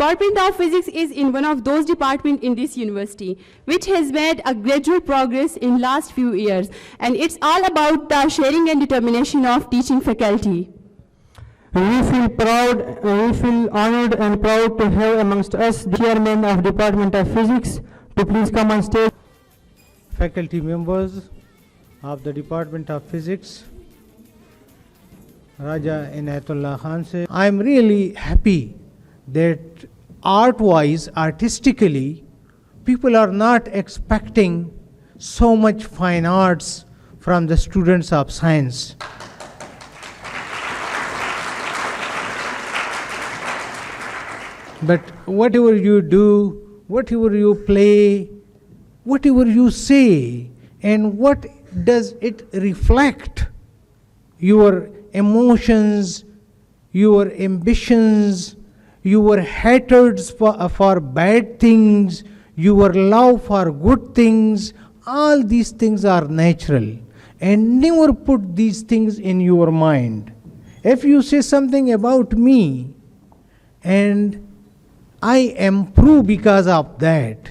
Department of Physics is in one of those departments in this university, which has made a gradual progress in last few years. And it's all about the sharing and determination of teaching faculty. We feel proud, we feel honored and proud to have amongst us the chairman of Department of Physics to please come on stage. Faculty members of the Department of Physics, Raja Inayatullah Khan se. I am really happy that art-wise, artistically, people are not expecting so much fine arts from the students of science. But whatever you do, whatever you play, whatever you say, and what does it reflect? Your emotions, your ambitions, your hatreds for bad things, your love for good things, all these things are natural. And never put these things in your mind. If you say something about me, and I improve because of that,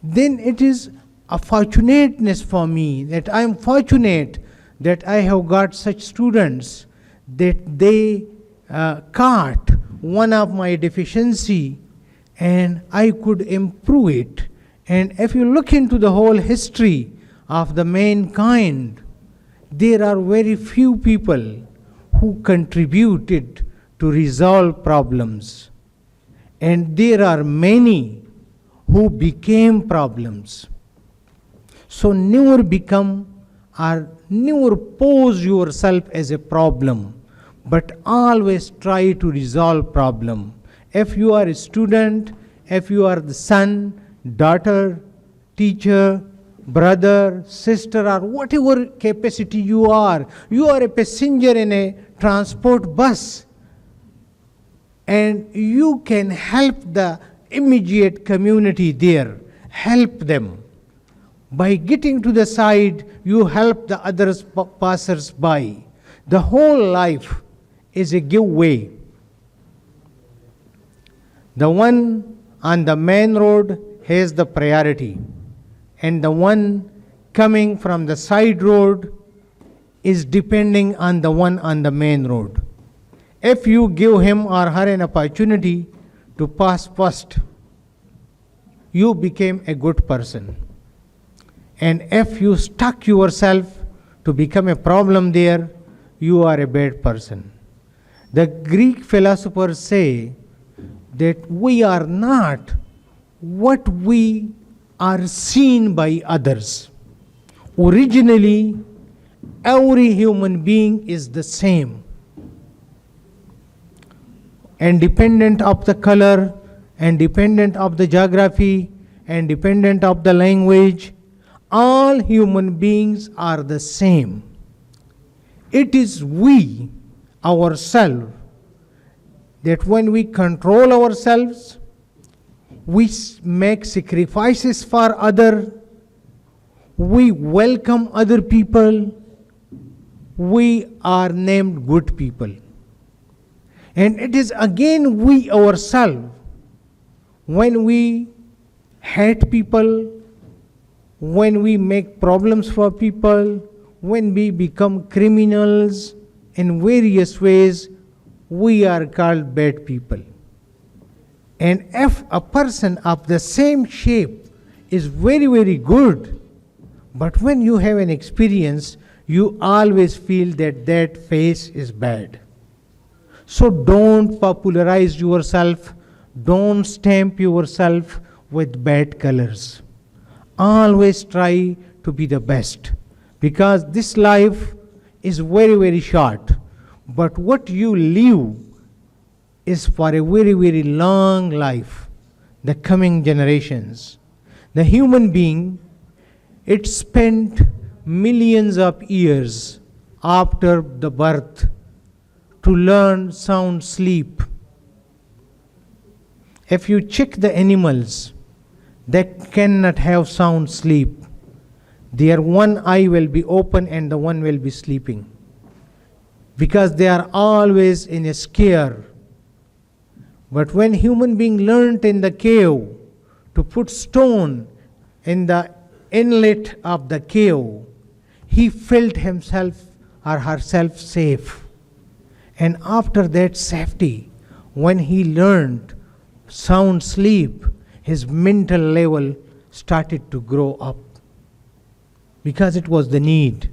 then it is a fortunateness for me, that I am fortunate that I have got such students that they caught one of my deficiency and I could improve it. And if you look into the whole history of the mankind, there are very few people who contributed to resolve problems. And there are many who became problems. So never become or never pose yourself as a problem, but always try to resolve problem. If you are a student, if you are the son, daughter, teacher, brother, sister, or whatever capacity you are a passenger in a transport bus, and you can help the immediate community there, help them. By getting to the side, you help the others passers by. The whole life is a giveaway. The one on the main road has the priority, and the one coming from the side road is depending on the one on the main road. If you give him or her an opportunity to pass first, you became a good person. And if you stuck yourself to become a problem there, you are a bad person. The Greek philosophers say that we are not what we are seen by others. Originally, every human being is the same. Independent of the color, independent of the geography, independent of the language, all human beings are the same. It is we, ourselves, that when we control ourselves, we make sacrifices for others, we welcome other people, we are named good people. And it is again we ourselves, when we hate people, when we make problems for people, when we become criminals in various ways, we are called bad people. And if a person of the same shape is very, very good, but when you have an experience, you always feel that that face is bad. So don't popularize yourself, don't stamp yourself with bad colors. Always try to be the best, because this life is very, very short. But what you live is for a very, very long life, the coming generations. The human being, it spent millions of years after the birth to learn sound sleep. If you check the animals, they cannot have sound sleep. Their one eye will be open and the one will be sleeping, because they are always in a scare. But when human being learnt in the cave to put stone in the inlet of the cave, he felt himself or herself safe. And after that safety, when he learned sound sleep, his mental level started to grow up, because it was the need.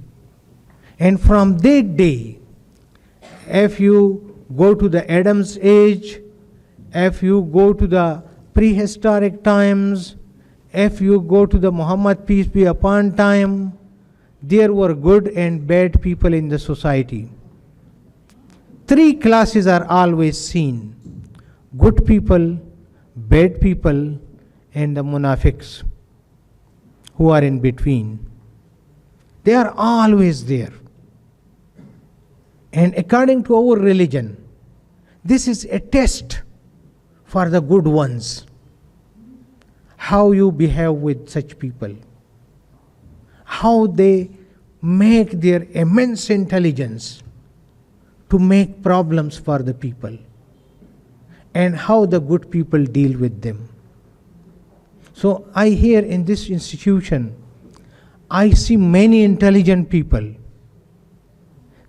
And from that day, if you go to the Adam's age, if you go to the prehistoric times, if you go to the Muhammad peace be upon time, there were good and bad people in the society. Three classes are always seen: good people, bad people, and the munafiqs, who are in between. They are always there. And according to our religion, this is a test for the good ones. How you behave with such people, how they make their immense intelligence to make problems for the people, and how the good people deal with them. So I hear in this institution, I see many intelligent people.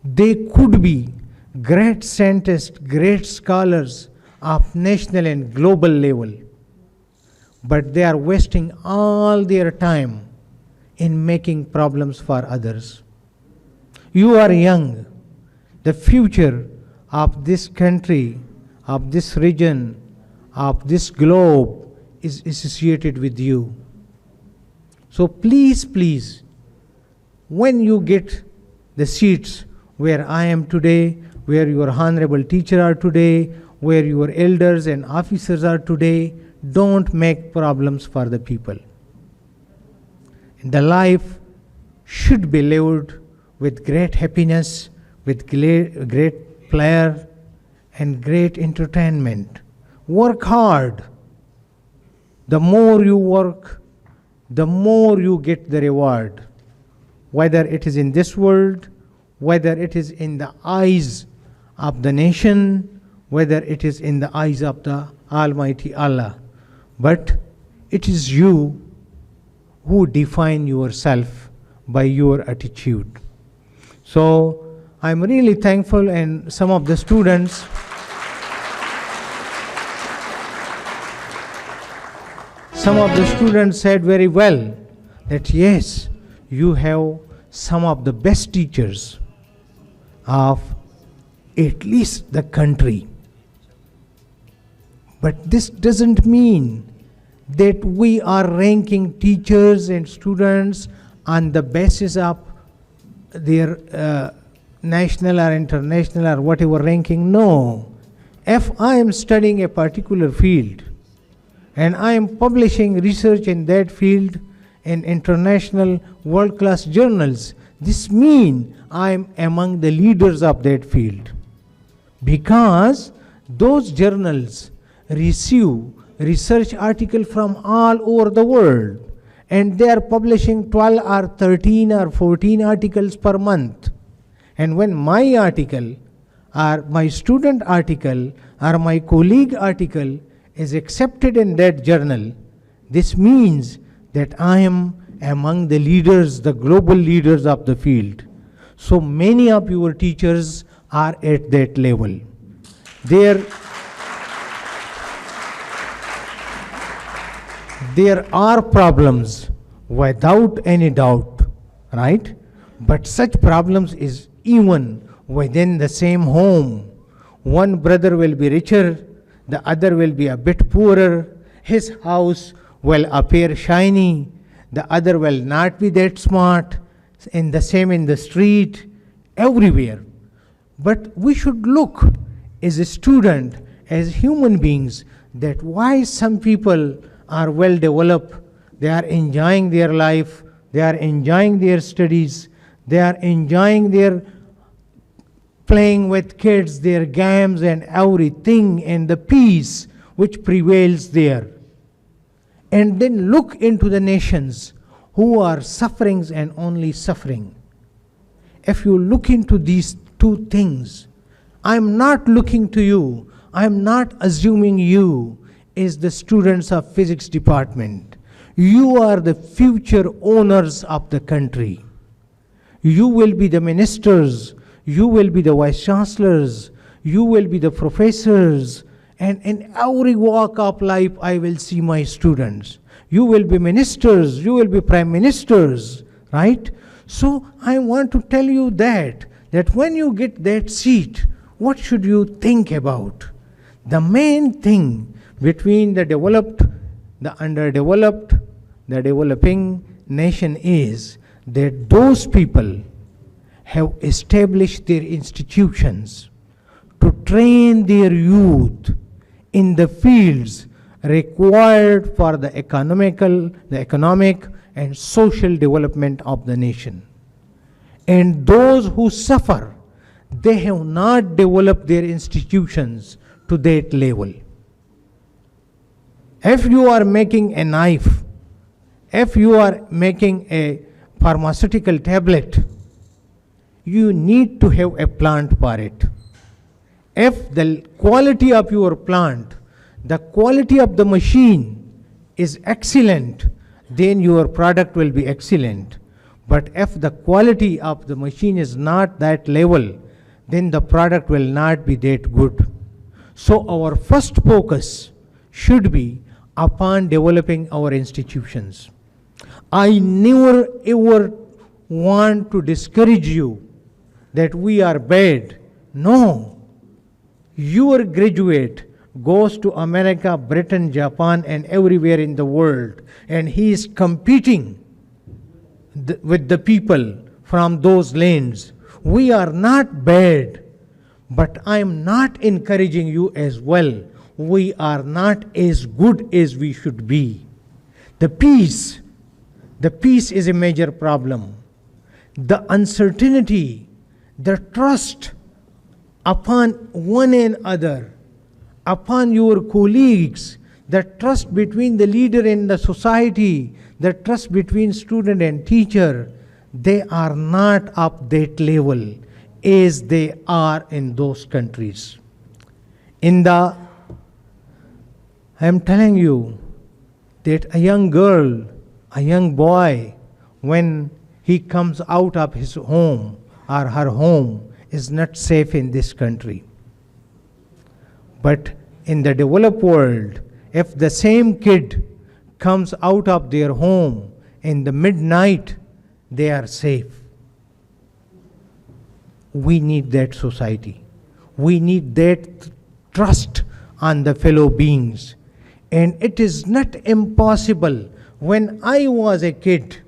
They could be great scientists, great scholars of national and global level, but they are wasting all their time in making problems for others. You are young. The future of this country, of this region, of this globe is associated with you. So please, please, when you get the seats where I am today, where your honorable teacher are today, where your elders and officers are today, don't make problems for the people. The life should be lived with great happiness, with great pleasure, and great entertainment. Work hard. The more you work, the more you get the reward. Whether it is in this world, whether it is in the eyes of the nation, whether it is in the eyes of the Almighty Allah. But it is you who define yourself by your attitude. So I'm really thankful, and some of the students said very well that yes, you have some of the best teachers of at least the country. But this doesn't mean that we are ranking teachers and students on the basis of their national or international or whatever ranking. No. If I am studying a particular field and I am publishing research in that field in international world-class journals, this means I am among the leaders of that field, because those journals receive research articles from all over the world, and they are publishing 12 or 13 or 14 articles per month. And when my article or my student article or my colleague article is accepted in that journal, this means that I am among the leaders, the global leaders of the field. So many of your teachers are at that level. There are problems without any doubt, right? But such problems is even within the same home. One brother will be richer, the other will be a bit poorer. His house will appear shiny, the other will not be that smart. In the same in the street, everywhere. But we should look as a student, as human beings, that why some people are well developed, they are enjoying their life, they are enjoying their studies, they are enjoying their playing with kids, their games and everything, and the peace which prevails there. And then look into the nations who are suffering and only suffering. If you look into these two things, I'm not looking to you I am not assuming you as the students of physics department. You are the future owners of the country. You will be the ministers, you will be the vice chancellors, you will be the professors, and in every walk of life I will see my students. You will be ministers, you will be prime ministers, right? So I want to tell you that when you get that seat, what should you think about? The main thing between the developed, the underdeveloped, the developing nation is that those people have established their institutions to train their youth in the fields required for the economic and social development of the nation. And those who suffer, they have not developed their institutions to that level. If you are making a knife, if you are making a pharmaceutical tablet, you need to have a plant for it. If the quality of your plant, the quality of the machine is excellent, then your product will be excellent. But if the quality of the machine is not that level, then the product will not be that good. So our first focus should be upon developing our institutions. I never ever want to discourage you that we are bad. No. Your graduate goes to America, Britain, Japan, and everywhere in the world, and he is competing with the people from those lands. We are not bad, but I am not encouraging you as well. We are not as good as we should be. The peace is a major problem. The uncertainty, the trust upon one another, upon your colleagues, the trust between the leader and the society, the trust between student and teacher, they are not of that level as they are in those countries. I am telling you that a young girl, a young boy, when he comes out of his home or her home, is not safe in this country. But in the developed world, if the same kid comes out of their home in the midnight, they are safe. We need that society. We need that trust on the fellow beings. And it is not impossible. When I was a kid,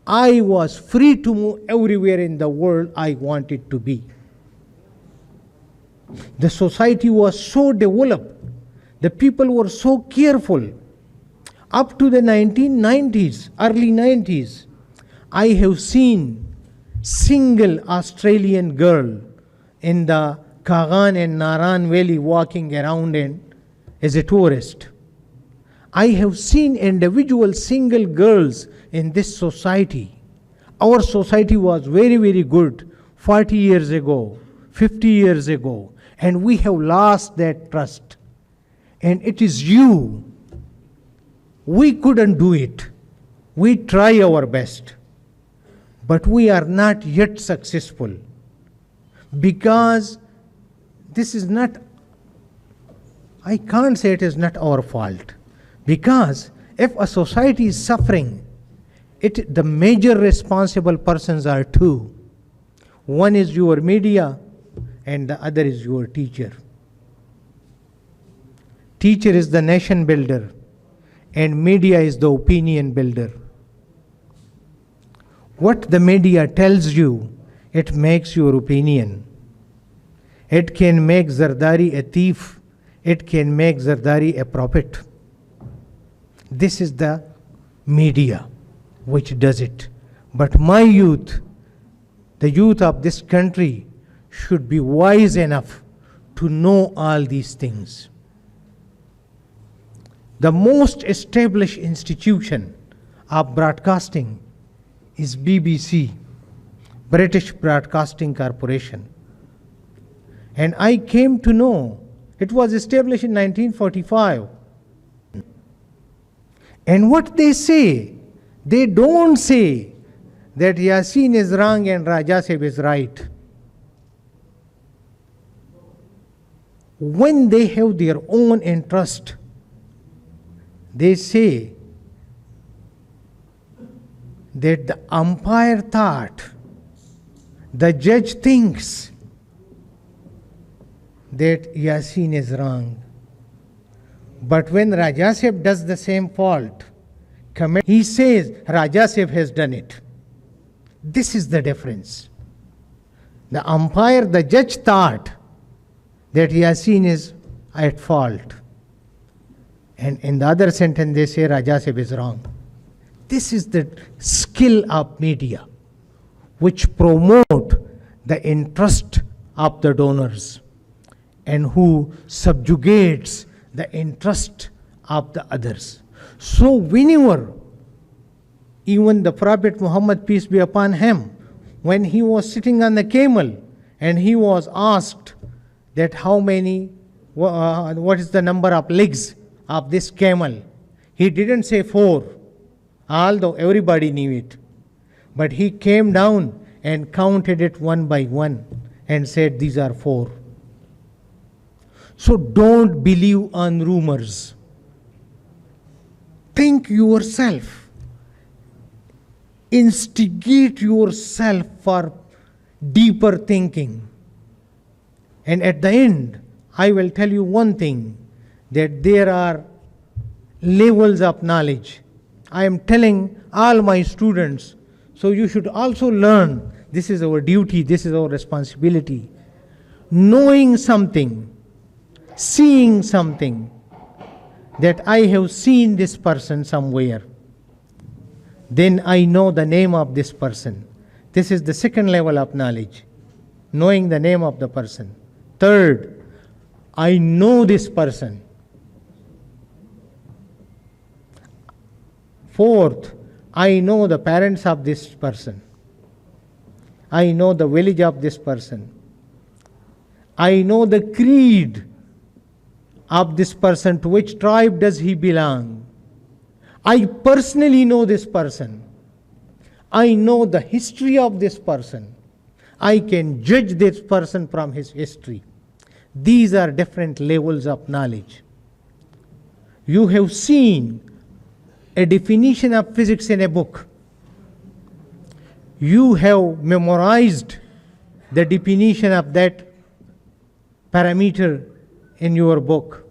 I was free to move everywhere in the world I wanted to be. The society was so developed. The people were so careful. Up to the 1990s, early 90s, I have seen single Australian girl in the Kagan and Naran Valley walking around as a tourist. I have seen individual single girls in this society. Our society was very, very good 40 years ago, 50 years ago, and we have lost that trust. And it is you. We couldn't do it. We try our best. But we are not yet successful. Because this is not, I can't say it is not our fault. Because if a society is suffering, the major responsible persons are two. One is your media and the other is your teacher. Teacher is the nation builder and media is the opinion builder. What the media tells you, it makes your opinion. It can make Zardari a thief. It can make Zardari a prophet. This is the media which does it. But my youth, the youth of this country, should be wise enough to know all these things. The most established institution of broadcasting is BBC, British Broadcasting Corporation. And I came to know It was established in 1945. And what they say, they don't say that Yaseen is wrong and Raja Sahib is right. When they have their own interest, they say that the umpire thought, the judge thinks that Yaseen is wrong. But when Raja Sahib does the same fault, he says Raja Sahib has done it. This is the difference. The umpire, the judge thought that Yaseen is at fault. And in the other sentence they say Raja Sahib is wrong. This is the skill of media, which promote the interest of the donors and who subjugates the interest of the others. So whenever even the Prophet Muhammad, peace be upon him, when he was sitting on the camel and he was asked that how many, what is the number of legs of this camel, he didn't say 4, although everybody knew it. But he came down and counted it one by one and said these are 4. So don't believe on rumors. Think yourself. Instigate yourself for deeper thinking. And at the end, I will tell you one thing, that there are levels of knowledge. I am telling all my students, so you should also learn. This is our duty, this is our responsibility. Knowing something, seeing something, that I have seen this person somewhere, then I know the name of this person. This is the second level of knowledge, knowing the name of the person. Third, I know this person. Fourth, I know the parents of this person. I know the village of this person. I know the creed of this person, to which tribe does he belong. I personally know this person. I know the history of this person. I can judge this person from his history. These are different levels of knowledge. You have seen a definition of physics in a book. You have memorized the definition of that parameter in your book.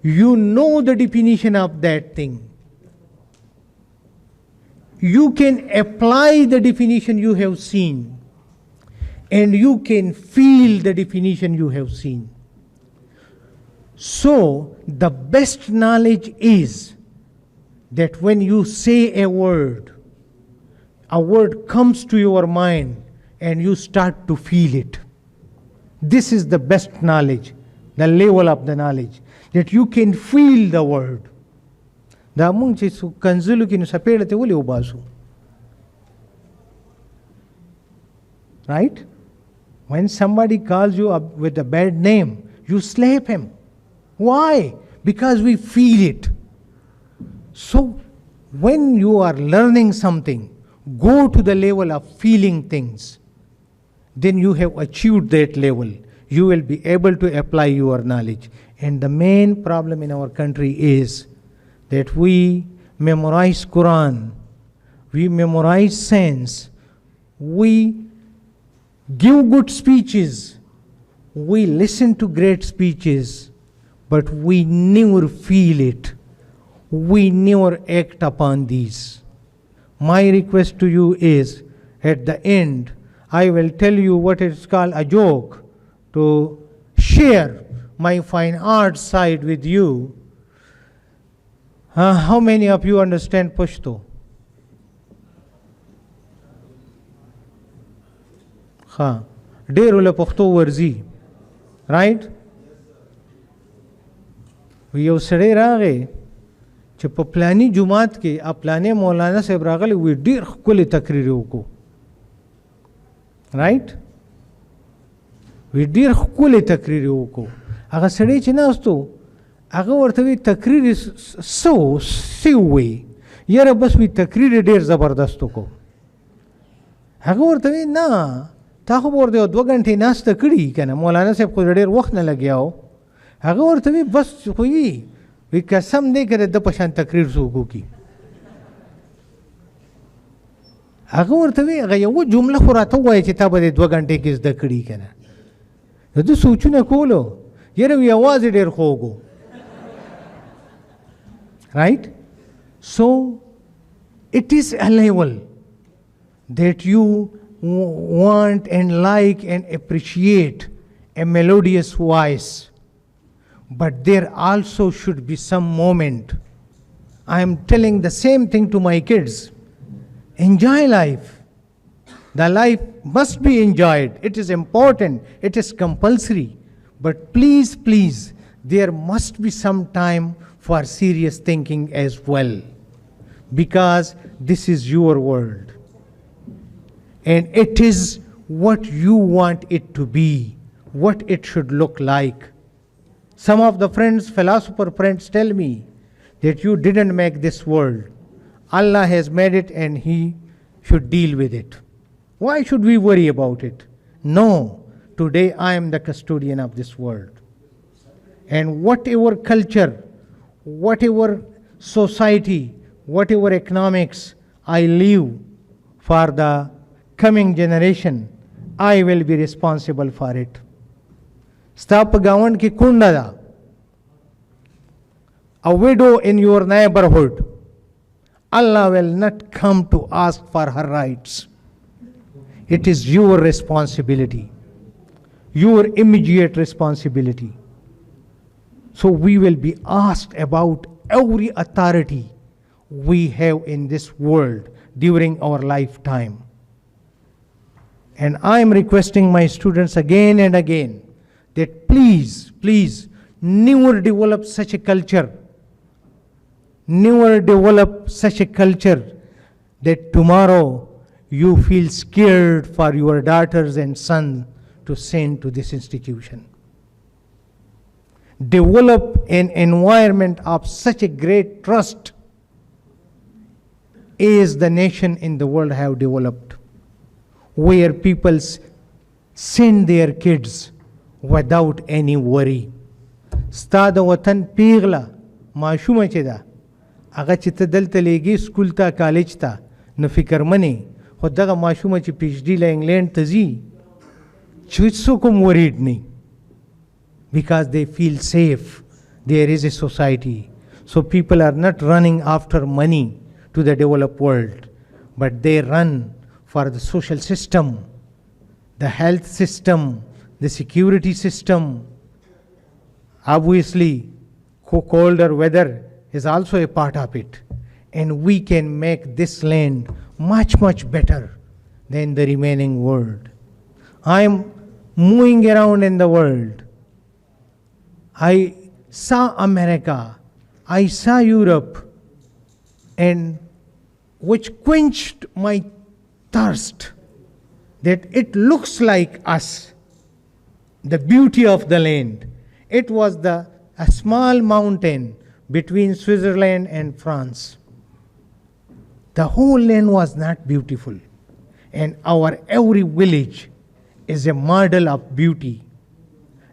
You know the definition of that thing. You can apply the definition you have seen, and you can feel the definition you have seen. So, the best knowledge is that when you say a word comes to your mind and you start to feel it. This is the best knowledge, the level of the knowledge, that you can feel the word. Da mung che su kanzulu ki nu sapeda te wole ubasu. Right? When somebody calls you up with a bad name, you slap him. Why? Because we feel it. So, when you are learning something, go to the level of feeling things. Then you have achieved that level. You will be able to apply your knowledge. And the main problem in our country is that we memorize Quran, we memorize sense, we give good speeches, we listen to great speeches, but we never feel it. We never act upon these. My request to you is, at the end, I will tell you what is called a joke, to share my fine art side with you. How many of you understand Pashto? ډېرو له پښتو ورځي. Right? یو سړی راغی چې په پلانی جماعت کې پلانی مولانا صاحب راغلی وی ډېر ښکلی تقریر وکړو. Right? وی ډېر ښکلی تقریر وکړو. هغه سړی چې ناستو هغه ورته وی تقریر سی وی یاره بس وی تقریر ډیر زبردست کو. هغه ورته وی نه تا خو ورته 2 غنټې ناسته کړي کنه مولانا صاحب خو ډیر وخت نه لګیاو. هغه ورته وی بس خو وی قسم دې کړه د پشان تقریر سوکو کی. هغه ورته وی هغه یو جمله خو راته وایي چې تا به 2 غنټې کې زده کړي کنه. زه سوچونه کولو یاره وی आवाज ډیر خوګو. Right? So it is a level that you want and like and appreciate a melodious voice, but there also should be some moment. I am telling the same thing to my kids. Enjoy life. The life must be enjoyed. It is important. It is compulsory. But please, please, there must be some time for serious thinking as well, because this is your world and it is what you want it to be, what it should look like. Some of the philosopher friends tell me that you didn't make this world. Allah has made it and He should deal with it. Why should we worry about it? No, today I am the custodian of this world, and whatever culture, whatever society, whatever economics I leave for the coming generation, I will be responsible for it. Sta pa gawan ki kunda da, a widow in your neighborhood, Allah will not come to ask for her rights. It is your responsibility, your immediate responsibility. So we will be asked about every authority we have in this world during our lifetime. And I am requesting my students again and again that please, please, never develop such a culture. Never develop such a culture that tomorrow you feel scared for your daughters and sons to send to this institution. Develop an environment of such a great trust as the nation in the world have developed, where people send their kids without any worry. Sta da watan pigla maashuma che da aga چې ته دلته لېږې سکول ته کالج ته نو فکر منې خو دغه ماشومه چې پی ایچ ډي له انګلینډ ته ځي چې څوک هم ورید نه because they feel safe. There is a society. So people are not running after money to the developed world, but they run for the social system, the health system, the security system. Obviously, colder weather is also a part of it. And we can make this land much, much better than the remaining world. I am moving around in the world. I saw America, I saw Europe, and which quenched my thirst that it looks like us, the beauty of the land. It was a small mountain between Switzerland and France. The whole land was not beautiful, and our every village is a model of beauty.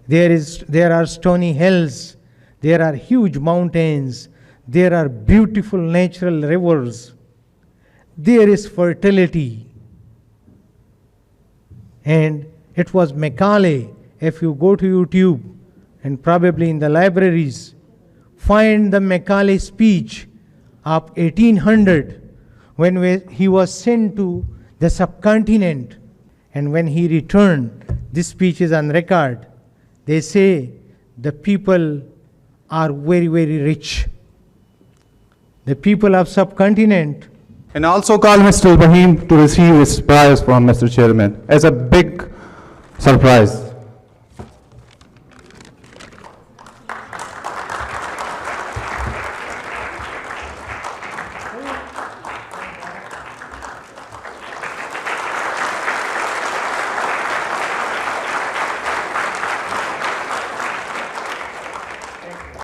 There are stony hills, there are huge mountains, there are beautiful natural rivers, there is fertility. And it was Macaulay, if you go to YouTube and probably in the libraries, find the Macaulay speech of 1800 when he was sent to the subcontinent, and when he returned, this speech is on record. They say the people are very, very rich. The people of subcontinent. And also call Mr. Ibrahim to receive his prize from Mr. Chairman as a big surprise.